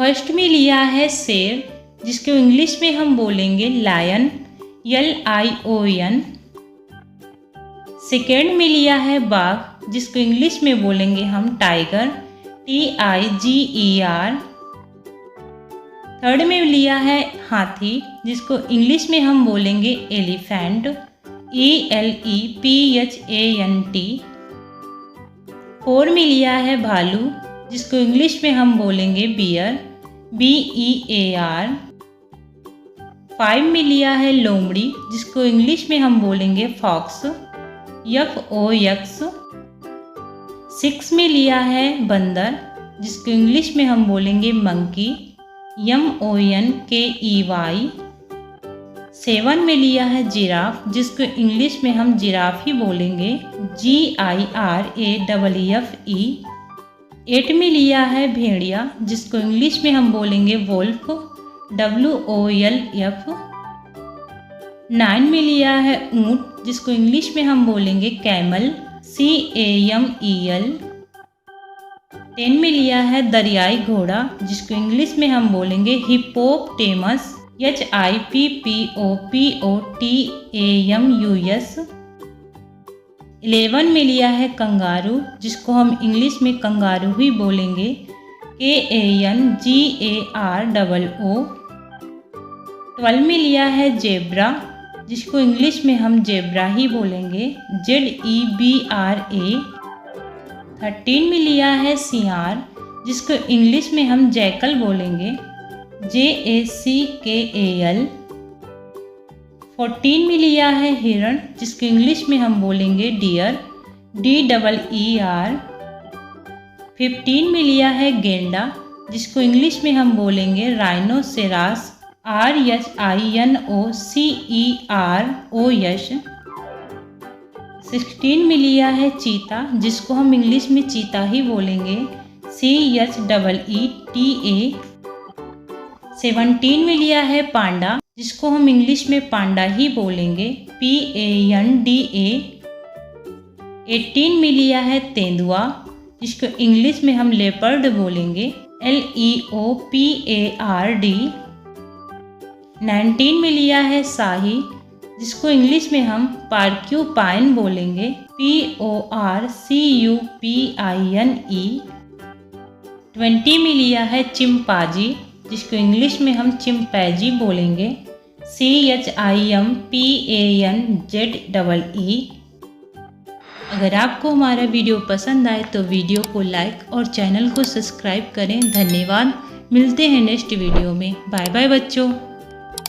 First में लिया है शेर, जिसको इंग्लिश में हम बोलेंगे लायन, LION। सेकेंड में लिया है बाघ, जिसको इंग्लिश में बोलेंगे हम टाइगर, TIGER। थर्ड में लिया है हाथी, जिसको इंग्लिश में हम बोलेंगे एलिफेंट, ELEPHANT। फोर में लिया है भालू, जिसको इंग्लिश में हम बोलेंगे बियर, BEAR। फाइव में लिया है लोमड़ी, जिसको इंग्लिश में हम बोलेंगे फॉक्स, FOX। सिक्स में लिया है बंदर, जिसको इंग्लिश में हम बोलेंगे मंकी, MONKEY। सेवन में लिया है जिराफ, जिसको इंग्लिश में हम जिराफ ही बोलेंगे, GIRAFFE। एट में लिया है भेड़िया, जिसको इंग्लिश में हम बोलेंगे वोल्फ, WOLF। नाइन में लिया है ऊंट, जिसको इंग्लिश में हम बोलेंगे कैमल, CAMEL। 10 में लिया है दरियाई घोड़ा, जिसको इंग्लिश में हम बोलेंगे हिप्पोपोटेमस, HIPPOPOTAMUS। 11 में लिया है कंगारू, जिसको हम इंग्लिश में कंगारू ही बोलेंगे, KANGAROO। 12 में लिया है जेब्रा, जिसको इंग्लिश में हम जेब्रा ही बोलेंगे, ZEBRA। 13 में लिया है सियार, जिसको इंग्लिश में हम जैकल बोलेंगे, JACKAL। 14 में लिया है हिरण, जिसको इंग्लिश में हम बोलेंगे डियर, DEER। 15 में लिया है गेंडा, जिसको इंग्लिश में हम बोलेंगे राइनोसेरास, RHINOCEROS। 16 में लिया है चीता, जिसको हम इंग्लिश में चीता ही बोलेंगे, CHEETA। 17 में लिया है पांडा, जिसको हम इंग्लिश में पांडा ही बोलेंगे, PANDA। 18 में लिया है तेंदुआ, जिसको इंग्लिश में हम लेपर्ड बोलेंगे, LEOPARD। 19 में लिया है शाही, जिसको इंग्लिश में हम पार्क्यूपाइन बोलेंगे, PORCUPINE। 20 में लिया है चिंपाजी, जिसको इंग्लिश में हम चिंपैजी बोलेंगे, CHIMPANZEE। अगर आपको हमारा वीडियो पसंद आए तो वीडियो को लाइक और चैनल को सब्सक्राइब करें। धन्यवाद। मिलते हैं नेक्स्ट वीडियो में। बाय बाय बच्चों।